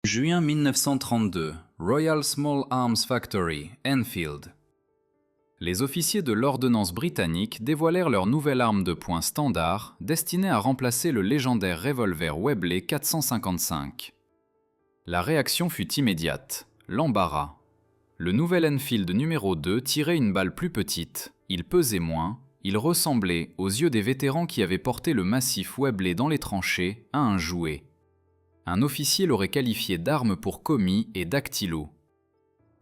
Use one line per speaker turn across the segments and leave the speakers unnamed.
Juin 1932, Royal Small Arms Factory, Enfield. Les officiers de l'ordonnance britannique dévoilèrent leur nouvelle arme de poing standard destinée à remplacer le légendaire revolver Webley 455. La réaction fut immédiate, l'embarras. Le nouvel Enfield numéro 2 tirait une balle plus petite, il pesait moins, il ressemblait, aux yeux des vétérans qui avaient porté le massif Webley dans les tranchées, à un jouet. Un officier l'aurait qualifié d'arme pour commis et dactylo.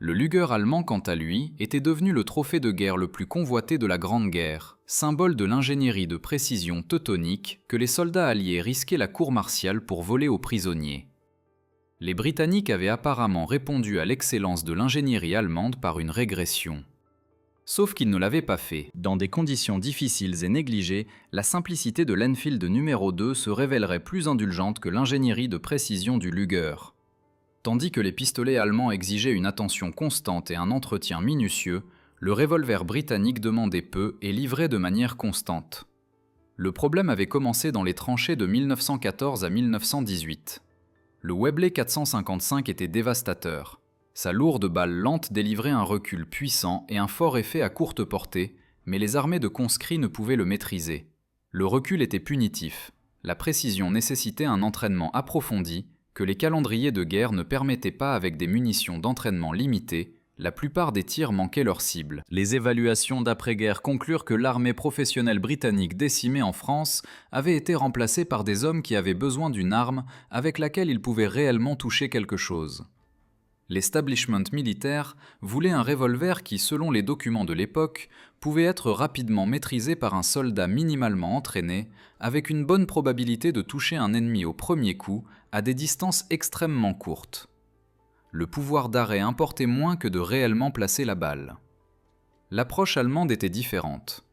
Le Luger allemand, quant à lui, était devenu le trophée de guerre le plus convoité de la Grande Guerre, symbole de l'ingénierie de précision teutonique que les soldats alliés risquaient la cour martiale pour voler aux prisonniers. Les Britanniques avaient apparemment répondu à l'excellence de l'ingénierie allemande par une régression. Sauf qu'ils ne l'avaient pas fait. Dans des conditions difficiles et négligées, la simplicité de l'Enfield numéro 2 se révélerait plus indulgente que l'ingénierie de précision du Luger. Tandis que les pistolets allemands exigeaient une attention constante et un entretien minutieux, le revolver britannique demandait peu et livrait de manière constante. Le problème avait commencé dans les tranchées de 1914 à 1918. Le Webley 455 était dévastateur. Sa lourde balle lente délivrait un recul puissant et un fort effet à courte portée, mais les armées de conscrits ne pouvaient le maîtriser. Le recul était punitif. La précision nécessitait un entraînement approfondi que les calendriers de guerre ne permettaient pas avec des munitions d'entraînement limitées. La plupart des tirs manquaient leur cible. Les évaluations d'après-guerre conclurent que l'armée professionnelle britannique décimée en France avait été remplacée par des hommes qui avaient besoin d'une arme avec laquelle ils pouvaient réellement toucher quelque chose. L'establishment militaire voulait un revolver qui, selon les documents de l'époque, pouvait être rapidement maîtrisé par un soldat minimalement entraîné, avec une bonne probabilité de toucher un ennemi au premier coup à des distances extrêmement courtes. Le pouvoir d'arrêt importait moins que de réellement placer la balle. L'approche allemande était différente.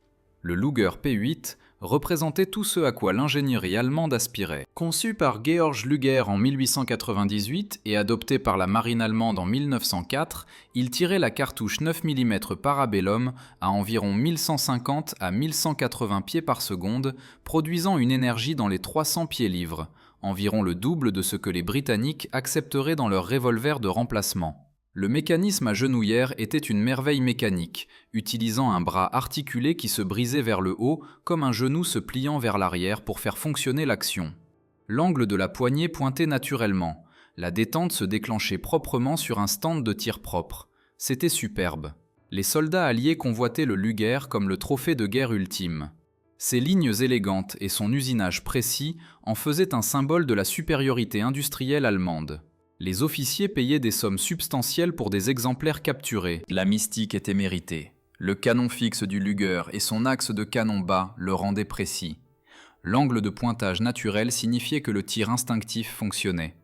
Le Luger P8 représentait tout ce à quoi l'ingénierie allemande aspirait. Conçu par Georg Luger en 1898 et adopté par la marine allemande en 1904, il tirait la cartouche 9 mm Parabellum à environ 1150 à 1180 pieds par seconde, produisant une énergie dans les 300 pieds-livres, environ le double de ce que les Britanniques accepteraient dans leur revolver de remplacement. Le mécanisme à genouillère était une merveille mécanique, utilisant un bras articulé qui se brisait vers le haut comme un genou se pliant vers l'arrière pour faire fonctionner l'action. L'angle de la poignée pointait naturellement. La détente se déclenchait proprement sur un stand de tir propre. C'était superbe. Les soldats alliés convoitaient le Luger comme le trophée de guerre ultime. Ses lignes élégantes et son usinage précis en faisaient un symbole de la supériorité industrielle allemande. Les officiers payaient des sommes substantielles pour des exemplaires capturés. La mystique était méritée. Le canon fixe du Luger et son axe de canon bas le rendaient précis. L'angle de pointage naturel signifiait que le tir instinctif fonctionnait.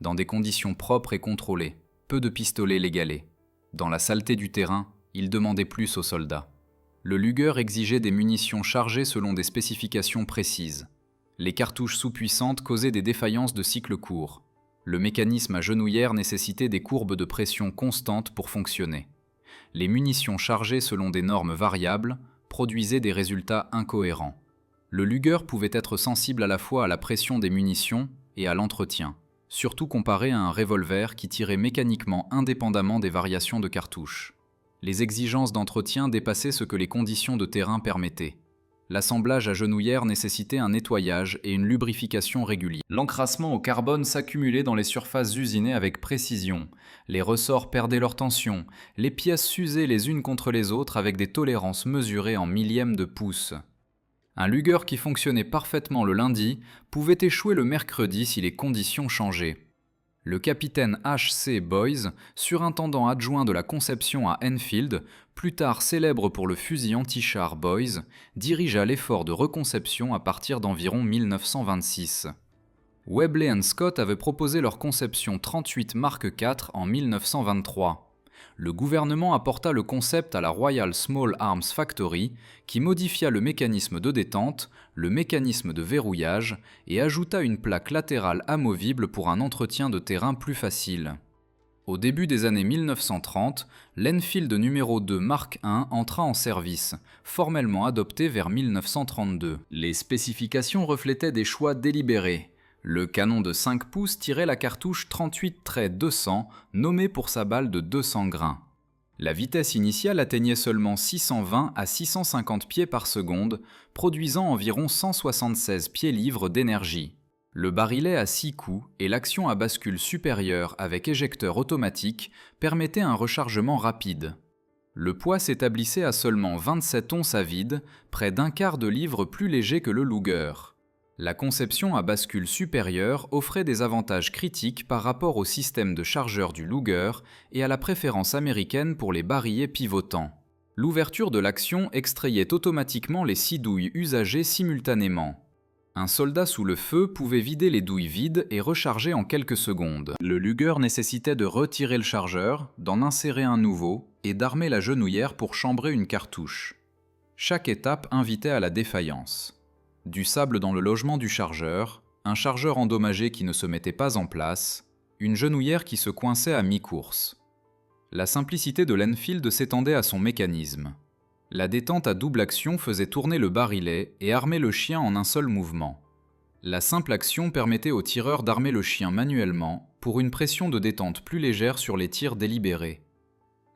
Dans des conditions propres et contrôlées, peu de pistolets l'égalaient. Dans la saleté du terrain, il demandait plus aux soldats. Le Luger exigeait des munitions chargées selon des spécifications précises. Les cartouches sous-puissantes causaient des défaillances de cycle court. Le mécanisme à genouillère nécessitait des courbes de pression constantes pour fonctionner. Les munitions chargées selon des normes variables produisaient des résultats incohérents. Le Luger pouvait être sensible à la fois à la pression des munitions et à l'entretien, surtout comparé à un revolver qui tirait mécaniquement indépendamment des variations de cartouches. Les exigences d'entretien dépassaient ce que les conditions de terrain permettaient. L'assemblage à genouillère nécessitait un nettoyage et une lubrification régulière. L'encrassement au carbone s'accumulait dans les surfaces usinées avec précision. Les ressorts perdaient leur tension. Les pièces s'usaient les unes contre les autres avec des tolérances mesurées en millièmes de pouce. Un Luger qui fonctionnait parfaitement le lundi pouvait échouer le mercredi si les conditions changeaient. Le capitaine H.C. Boys, surintendant adjoint de la conception à Enfield, plus tard célèbre pour le fusil anti-char Boys, dirigea l'effort de reconception à partir d'environ 1926. Webley & Scott avaient proposé leur conception 38 Mark IV en 1923. Le gouvernement apporta le concept à la Royal Small Arms Factory, qui modifia le mécanisme de détente, le mécanisme de verrouillage et ajouta une plaque latérale amovible pour un entretien de terrain plus facile. Au début des années 1930, l'Enfield numéro 2 Mark I entra en service, formellement adopté vers 1932. Les spécifications reflétaient des choix délibérés. Le canon de 5 pouces tirait la cartouche 38-200, nommée pour sa balle de 200 grains. La vitesse initiale atteignait seulement 620 à 650 pieds par seconde, produisant environ 176 pieds-livres d'énergie. Le barillet à 6 coups et l'action à bascule supérieure avec éjecteur automatique permettaient un rechargement rapide. Le poids s'établissait à seulement 27 onces à vide, près d'un quart de livre plus léger que le Luger. La conception à bascule supérieure offrait des avantages critiques par rapport au système de chargeur du Luger et à la préférence américaine pour les barillets pivotants. L'ouverture de l'action extrayait automatiquement les 6 douilles usagées simultanément. Un soldat sous le feu pouvait vider les douilles vides et recharger en quelques secondes. Le Luger nécessitait de retirer le chargeur, d'en insérer un nouveau et d'armer la genouillère pour chambrer une cartouche. Chaque étape invitait à la défaillance. Du sable dans le logement du chargeur, un chargeur endommagé qui ne se mettait pas en place, une genouillère qui se coinçait à mi-course. La simplicité de l'Enfield s'étendait à son mécanisme. La détente à double action faisait tourner le barillet et armer le chien en un seul mouvement. La simple action permettait au tireur d'armer le chien manuellement pour une pression de détente plus légère sur les tirs délibérés.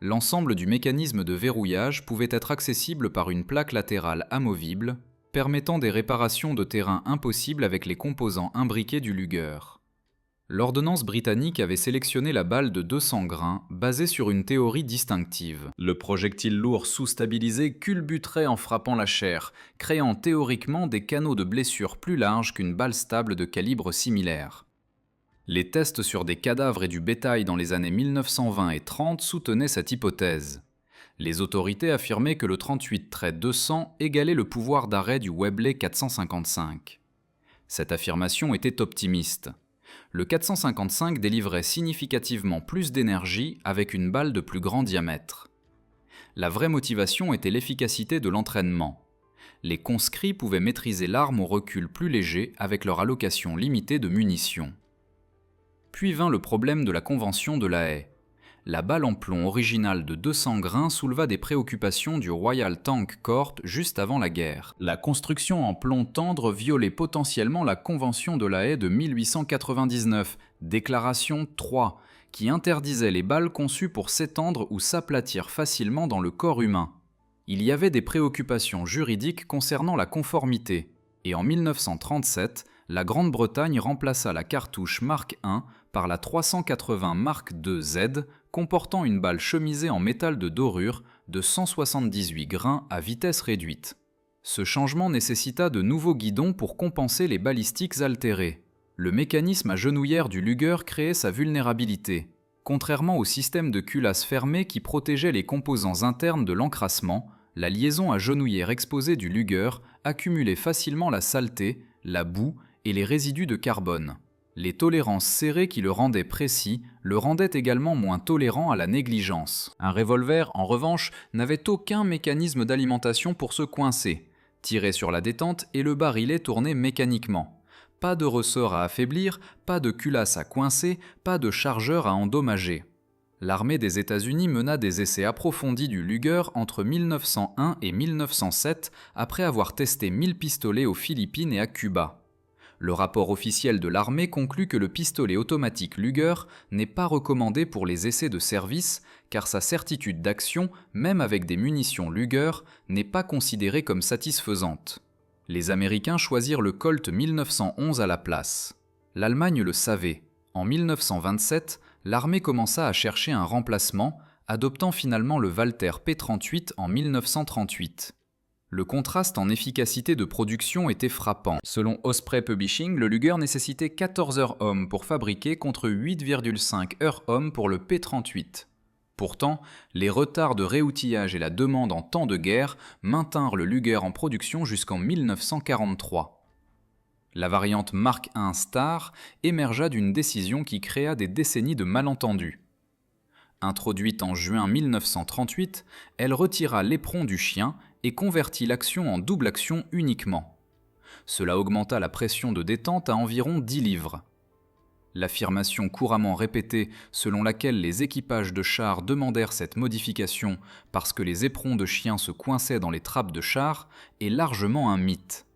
L'ensemble du mécanisme de verrouillage pouvait être accessible par une plaque latérale amovible, permettant des réparations de terrain impossibles avec les composants imbriqués du Luger. L'ordonnance britannique avait sélectionné la balle de 200 grains basée sur une théorie distinctive. Le projectile lourd sous-stabilisé culbuterait en frappant la chair, créant théoriquement des canaux de blessure plus larges qu'une balle stable de calibre similaire. Les tests sur des cadavres et du bétail dans les années 1920 et 30 soutenaient cette hypothèse. Les autorités affirmaient que le 38-200 égalait le pouvoir d'arrêt du Webley 455. Cette affirmation était optimiste. Le 455 délivrait significativement plus d'énergie avec une balle de plus grand diamètre. La vraie motivation était l'efficacité de l'entraînement. Les conscrits pouvaient maîtriser l'arme au recul plus léger avec leur allocation limitée de munitions. Puis vint le problème de la convention de La Haye. La balle en plomb originale de 200 grains souleva des préoccupations du Royal Tank Corps juste avant la guerre. La construction en plomb tendre violait potentiellement la convention de La Haye de 1899, déclaration 3, qui interdisait les balles conçues pour s'étendre ou s'aplatir facilement dans le corps humain. Il y avait des préoccupations juridiques concernant la conformité, et en 1937, la Grande-Bretagne remplaça la cartouche Mark I par la 380 Mark II Z, comportant une balle chemisée en métal de dorure de 178 grains à vitesse réduite. Ce changement nécessita de nouveaux guidons pour compenser les balistiques altérées. Le mécanisme à genouillère du Luger créait sa vulnérabilité. Contrairement au système de culasse fermée qui protégeait les composants internes de l'encrassement, la liaison à genouillère exposée du Luger accumulait facilement la saleté, la boue et les résidus de carbone. Les tolérances serrées qui le rendaient précis le rendaient également moins tolérant à la négligence. Un revolver, en revanche, n'avait aucun mécanisme d'alimentation pour se coincer. Tirait sur la détente et le barillet tournait mécaniquement. Pas de ressort à affaiblir, pas de culasse à coincer, pas de chargeur à endommager. L'armée des États-Unis mena des essais approfondis du Luger entre 1901 et 1907 après avoir testé 1000 pistolets aux Philippines et à Cuba. Le rapport officiel de l'armée conclut que le pistolet automatique Luger n'est pas recommandé pour les essais de service car sa certitude d'action, même avec des munitions Luger, n'est pas considérée comme satisfaisante. Les Américains choisirent le Colt 1911 à la place. L'Allemagne le savait. En 1927, l'armée commença à chercher un remplacement, adoptant finalement le Walther P38 en 1938. Le contraste en efficacité de production était frappant. Selon Osprey Publishing, le Luger nécessitait 14 heures-hommes pour fabriquer contre 8,5 heures-hommes pour le P38. Pourtant, les retards de réoutillage et la demande en temps de guerre maintinrent le Luger en production jusqu'en 1943. La variante Mark I Star émergea d'une décision qui créa des décennies de malentendus. Introduite en juin 1938, elle retira l'éperon du chien et convertit l'action en double action uniquement. Cela augmenta la pression de détente à environ 10 livres. L'affirmation couramment répétée selon laquelle les équipages de chars demandèrent cette modification parce que les éperons de chien se coinçaient dans les trappes de chars est largement un mythe.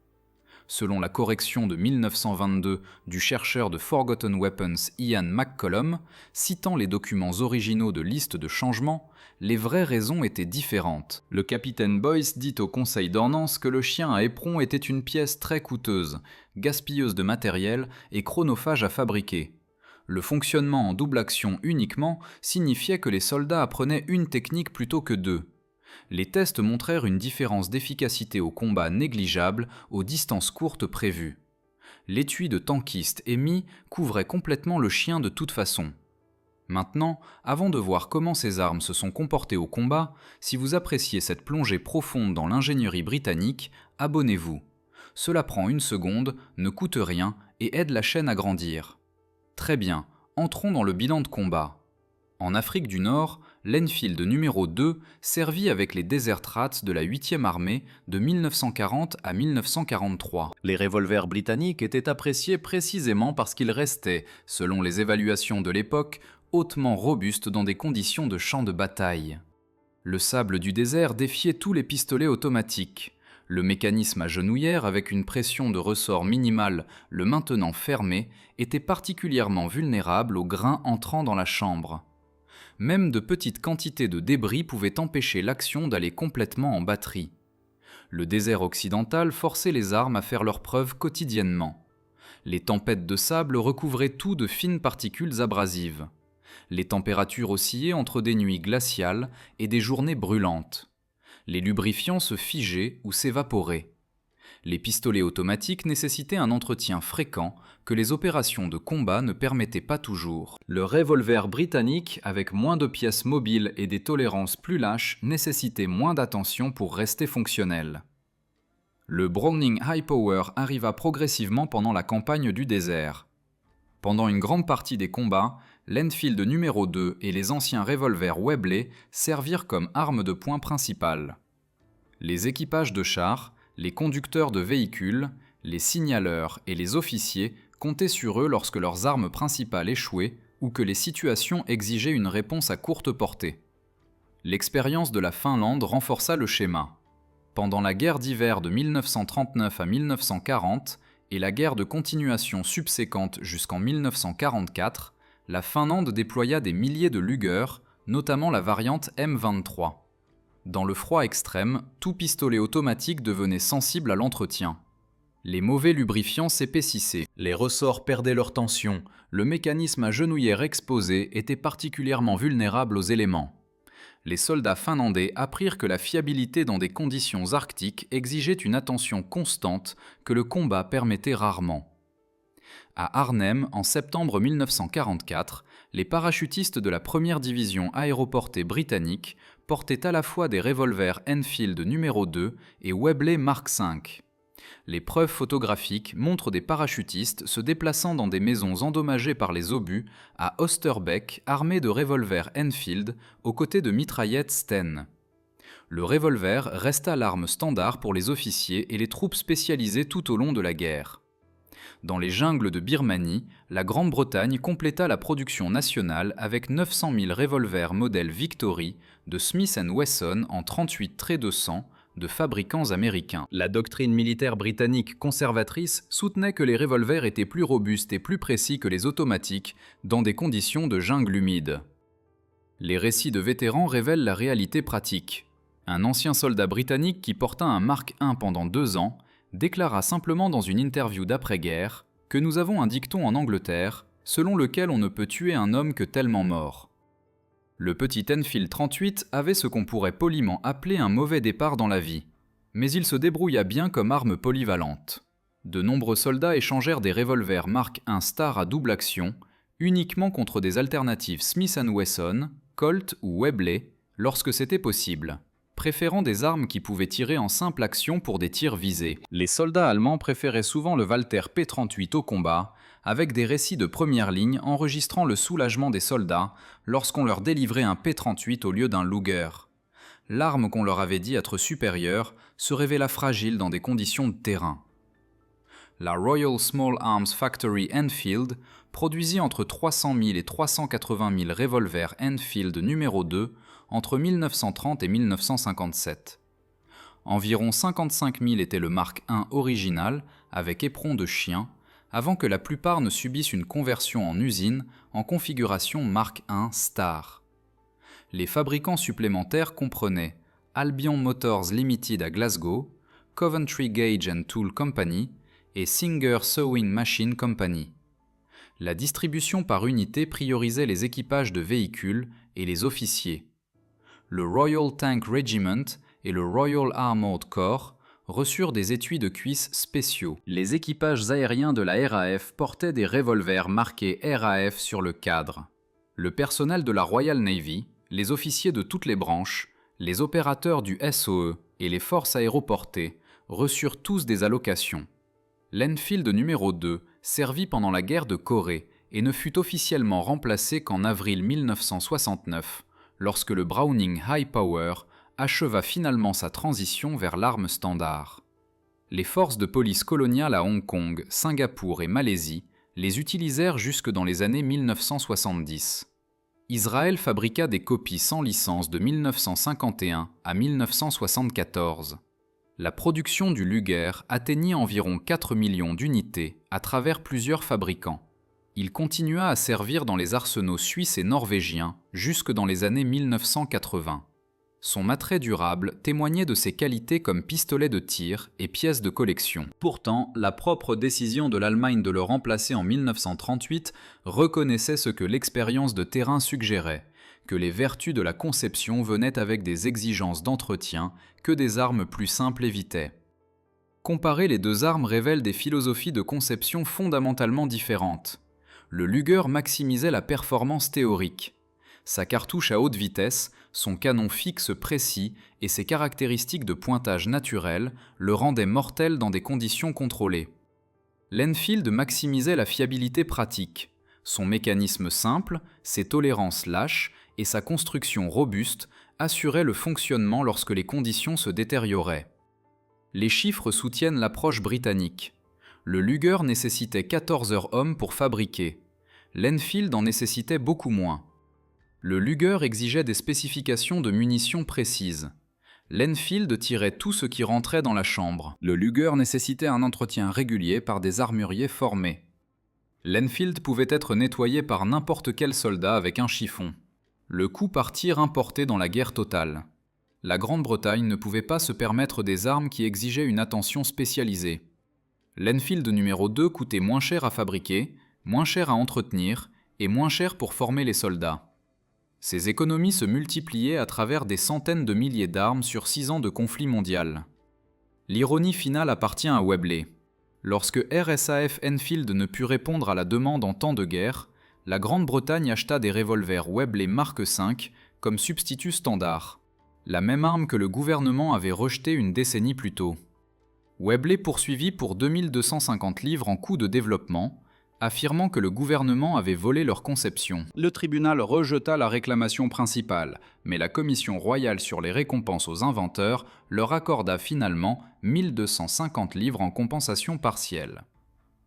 selon la correction de 1922 du chercheur de Forgotten Weapons Ian McCollum, citant les documents originaux de liste de changements, les vraies raisons étaient différentes. Le capitaine Boyce dit au conseil d'ordnance que le chien à éperon était une pièce très coûteuse, gaspilleuse de matériel et chronophage à fabriquer. Le fonctionnement en double action uniquement signifiait que les soldats apprenaient une technique plutôt que deux. Les tests montrèrent une différence d'efficacité au combat négligeable aux distances courtes prévues. L'étui de tankiste émis couvrait complètement le chien de toute façon. Maintenant, avant de voir comment ces armes se sont comportées au combat, si vous appréciez cette plongée profonde dans l'ingénierie britannique, abonnez-vous. Cela prend 1 seconde, ne coûte rien et aide la chaîne à grandir. Très bien, entrons dans le bilan de combat. En Afrique du Nord, l'Enfield numéro 2 servit avec les Desert Rats de la 8e armée de 1940 à 1943. Les revolvers britanniques étaient appréciés précisément parce qu'ils restaient, selon les évaluations de l'époque, hautement robustes dans des conditions de champ de bataille. Le sable du désert défiait tous les pistolets automatiques. Le mécanisme à genouillère, avec une pression de ressort minimale le maintenant fermé, était particulièrement vulnérable aux grains entrant dans la chambre. Même de petites quantités de débris pouvaient empêcher l'action d'aller complètement en batterie. Le désert occidental forçait les armes à faire leurs preuves quotidiennement. Les tempêtes de sable recouvraient tout de fines particules abrasives. Les températures oscillaient entre des nuits glaciales et des journées brûlantes. Les lubrifiants se figeaient ou s'évaporaient. Les pistolets automatiques nécessitaient un entretien fréquent que les opérations de combat ne permettaient pas toujours. Le revolver britannique, avec moins de pièces mobiles et des tolérances plus lâches, nécessitait moins d'attention pour rester fonctionnel. Le Browning High Power arriva progressivement pendant la campagne du désert. Pendant une grande partie des combats, l'Enfield numéro 2 et les anciens revolvers Webley servirent comme armes de poing principales. Les équipages de chars, les conducteurs de véhicules, les signaleurs et les officiers comptaient sur eux lorsque leurs armes principales échouaient ou que les situations exigeaient une réponse à courte portée. L'expérience de la Finlande renforça le schéma. Pendant la guerre d'hiver de 1939 à 1940 et la guerre de continuation subséquente jusqu'en 1944, la Finlande déploya des milliers de Luger, notamment la variante M23. Dans le froid extrême, tout pistolet automatique devenait sensible à l'entretien. Les mauvais lubrifiants s'épaississaient, les ressorts perdaient leur tension, le mécanisme à genouillère exposé était particulièrement vulnérable aux éléments. Les soldats finlandais apprirent que la fiabilité dans des conditions arctiques exigeait une attention constante que le combat permettait rarement. À Arnhem, en septembre 1944, les parachutistes de la 1re division aéroportée britannique portaient à la fois des revolvers Enfield numéro 2 et Webley Mark V. Les preuves photographiques montrent des parachutistes se déplaçant dans des maisons endommagées par les obus à Osterbeek armés de revolvers Enfield aux côtés de mitraillettes Sten. Le revolver resta l'arme standard pour les officiers et les troupes spécialisées tout au long de la guerre. Dans les jungles de Birmanie, la Grande-Bretagne compléta la production nationale avec 900 000 revolvers modèle Victory de Smith & Wesson en 38-200 de fabricants américains. La doctrine militaire britannique conservatrice soutenait que les revolvers étaient plus robustes et plus précis que les automatiques dans des conditions de jungle humide. Les récits de vétérans révèlent la réalité pratique. Un ancien soldat britannique qui porta un Mark I pendant 2 ans déclara simplement dans une interview d'après-guerre que nous avons un dicton en Angleterre selon lequel on ne peut tuer un homme que tellement mort. Le petit Enfield 38 avait ce qu'on pourrait poliment appeler un mauvais départ dans la vie, mais il se débrouilla bien comme arme polyvalente. De nombreux soldats échangèrent des revolvers Mark I Star à double action, uniquement contre des alternatives Smith & Wesson, Colt ou Webley, lorsque c'était possible, préférant des armes qui pouvaient tirer en simple action pour des tirs visés. Les soldats allemands préféraient souvent le Walther P38 au combat, avec des récits de première ligne enregistrant le soulagement des soldats lorsqu'on leur délivrait un P38 au lieu d'un Luger. L'arme qu'on leur avait dit être supérieure se révéla fragile dans des conditions de terrain. La Royal Small Arms Factory Enfield produisit entre 300 000 et 380 000 revolvers Enfield numéro 2 entre 1930 et 1957. Environ 55 000 étaient le Mark I original, avec éperon de chien, avant que la plupart ne subissent une conversion en usine en configuration Mark I Star. Les fabricants supplémentaires comprenaient Albion Motors Limited à Glasgow, Coventry Gauge and Tool Company et Singer Sewing Machine Company. La distribution par unité priorisait les équipages de véhicules et les officiers. Le Royal Tank Regiment et le Royal Armoured Corps reçurent des étuis de cuisse spéciaux. Les équipages aériens de la RAF portaient des revolvers marqués RAF sur le cadre. Le personnel de la Royal Navy, les officiers de toutes les branches, les opérateurs du SOE et les forces aéroportées reçurent tous des allocations. L'Enfield numéro 2 servit pendant la guerre de Corée et ne fut officiellement remplacé qu'en avril 1969, lorsque le Browning High Power acheva finalement sa transition vers l'arme standard. Les forces de police coloniales à Hong Kong, Singapour et Malaisie les utilisèrent jusque dans les années 1970. Israël fabriqua des copies sans licence de 1951 à 1974. La production du Luger atteignit environ 4 millions d'unités à travers plusieurs fabricants. Il continua à servir dans les arsenaux suisses et norvégiens jusque dans les années 1980. Son attrait durable témoignait de ses qualités comme pistolet de tir et pièce de collection. Pourtant, la propre décision de l'Allemagne de le remplacer en 1938 reconnaissait ce que l'expérience de terrain suggérait, que les vertus de la conception venaient avec des exigences d'entretien que des armes plus simples évitaient. Comparer les deux armes révèle des philosophies de conception fondamentalement différentes. Le Luger maximisait la performance théorique. Sa cartouche à haute vitesse, son canon fixe précis et ses caractéristiques de pointage naturel le rendaient mortel dans des conditions contrôlées. L'Enfield maximisait la fiabilité pratique. Son mécanisme simple, ses tolérances lâches et sa construction robuste assuraient le fonctionnement lorsque les conditions se détérioraient. Les chiffres soutiennent l'approche britannique. Le Luger nécessitait 14 heures-hommes pour fabriquer. L'Enfield en nécessitait beaucoup moins. Le Luger exigeait des spécifications de munitions précises. L'Enfield tirait tout ce qui rentrait dans la chambre. Le Luger nécessitait un entretien régulier par des armuriers formés. L'Enfield pouvait être nettoyé par n'importe quel soldat avec un chiffon. Le coup par tir importé dans la guerre totale. La Grande-Bretagne ne pouvait pas se permettre des armes qui exigeaient une attention spécialisée. L'Enfield numéro 2 coûtait moins cher à fabriquer, moins cher à entretenir et moins cher pour former les soldats. Ces économies se multipliaient à travers des centaines de milliers d'armes sur 6 ans de conflit mondial. L'ironie finale appartient à Webley. Lorsque RSAF Enfield ne put répondre à la demande en temps de guerre, la Grande-Bretagne acheta des revolvers Webley Mark V comme substitut standard, la même arme que le gouvernement avait rejetée une décennie plus tôt. Webley poursuivit pour 2250 livres en coûts de développement, affirmant que le gouvernement avait volé leur conception. Le tribunal rejeta la réclamation principale, mais la Commission royale sur les récompenses aux inventeurs leur accorda finalement 1250 livres en compensation partielle.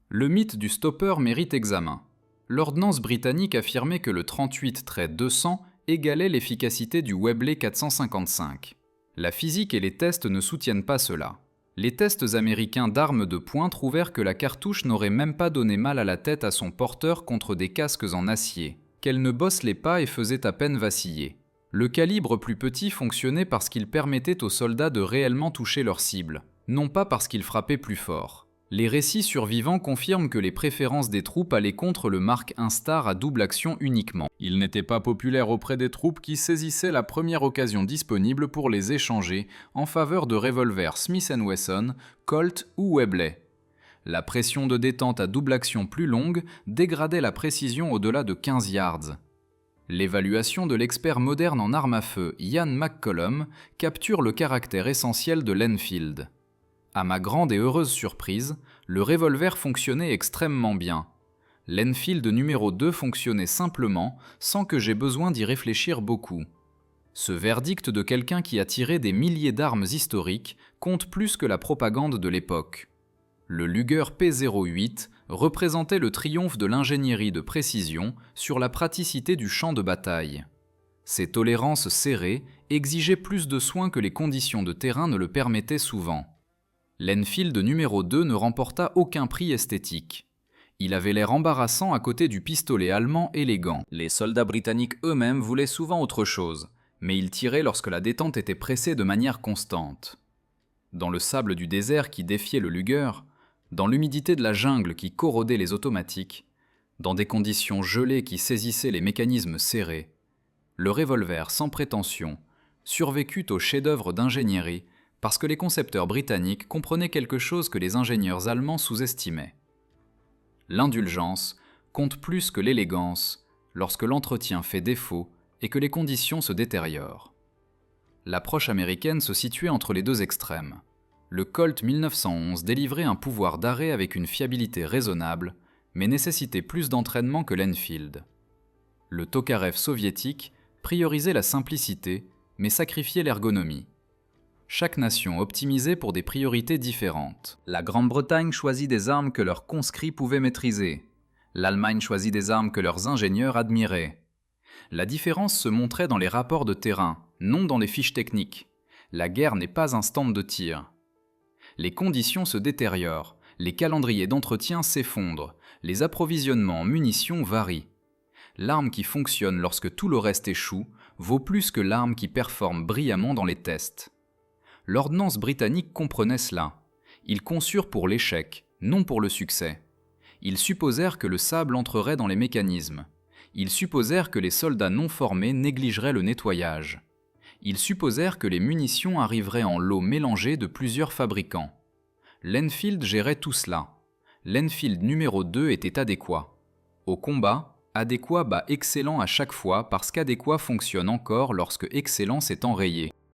Le mythe du stopper mérite examen. L'ordonnance britannique affirmait que le 38-200 égalait l'efficacité du Webley 455. La physique et les tests ne soutiennent pas cela. Les tests américains d'armes de poing trouvèrent que la cartouche n'aurait même pas donné mal à la tête à son porteur contre des casques en acier, qu'elle ne bosselait pas et faisait à peine vaciller. Le calibre plus petit fonctionnait parce qu'il permettait aux soldats de réellement toucher leur cible, non pas parce qu'il frappait plus fort. Les récits survivants confirment que les préférences des troupes allaient contre le Mark I Star à double action uniquement. Il n'était pas populaire auprès des troupes qui saisissaient la première occasion disponible pour les échanger en faveur de revolvers Smith & Wesson, Colt ou Webley. La pression de détente à double action plus longue dégradait la précision au-delà de 15 yards. L'évaluation de l'expert moderne en armes à feu Ian McCollum capture le caractère essentiel de l'Enfield. À ma grande et heureuse surprise, le revolver fonctionnait extrêmement bien. L'Enfield numéro 2 fonctionnait simplement, sans que j'aie besoin d'y réfléchir beaucoup. Ce verdict de quelqu'un qui a tiré des milliers d'armes historiques compte plus que la propagande de l'époque. Le Luger P08 représentait le triomphe de l'ingénierie de précision sur la praticité du champ de bataille. Ses tolérances serrées exigeaient plus de soins que les conditions de terrain ne le permettaient souvent. L'Enfield numéro 2 ne remporta aucun prix esthétique. Il avait l'air embarrassant à côté du pistolet allemand élégant. Les soldats britanniques eux-mêmes voulaient souvent autre chose, mais ils tiraient lorsque la détente était pressée de manière constante. Dans le sable du désert qui défiait le Luger, dans l'humidité de la jungle qui corrodait les automatiques, dans des conditions gelées qui saisissaient les mécanismes serrés, le revolver sans prétention survécut au chef-d'œuvre d'ingénierie parce que les concepteurs britanniques comprenaient quelque chose que les ingénieurs allemands sous-estimaient. L'indulgence compte plus que l'élégance lorsque l'entretien fait défaut et que les conditions se détériorent. L'approche américaine se situait entre les deux extrêmes. Le Colt 1911 délivrait un pouvoir d'arrêt avec une fiabilité raisonnable, mais nécessitait plus d'entraînement que l'Enfield. Le Tokarev soviétique priorisait la simplicité, mais sacrifiait l'ergonomie. Chaque nation optimisait pour des priorités différentes. La Grande-Bretagne choisit des armes que leurs conscrits pouvaient maîtriser. L'Allemagne choisit des armes que leurs ingénieurs admiraient. La différence se montrait dans les rapports de terrain, non dans les fiches techniques. La guerre n'est pas un stand de tir. Les conditions se détériorent, les calendriers d'entretien s'effondrent, les approvisionnements en munitions varient. L'arme qui fonctionne lorsque tout le reste échoue vaut plus que l'arme qui performe brillamment dans les tests. L'ordonnance britannique comprenait cela. Ils conçurent pour l'échec, non pour le succès. Ils supposèrent que le sable entrerait dans les mécanismes. Ils supposèrent que les soldats non formés négligeraient le nettoyage. Ils supposèrent que les munitions arriveraient en lots mélangés de plusieurs fabricants. L'Enfield gérait tout cela. L'Enfield numéro 2 était adéquat. Au combat, adéquat bat excellent à chaque fois parce qu'adéquat fonctionne encore lorsque excellent s'est enrayé.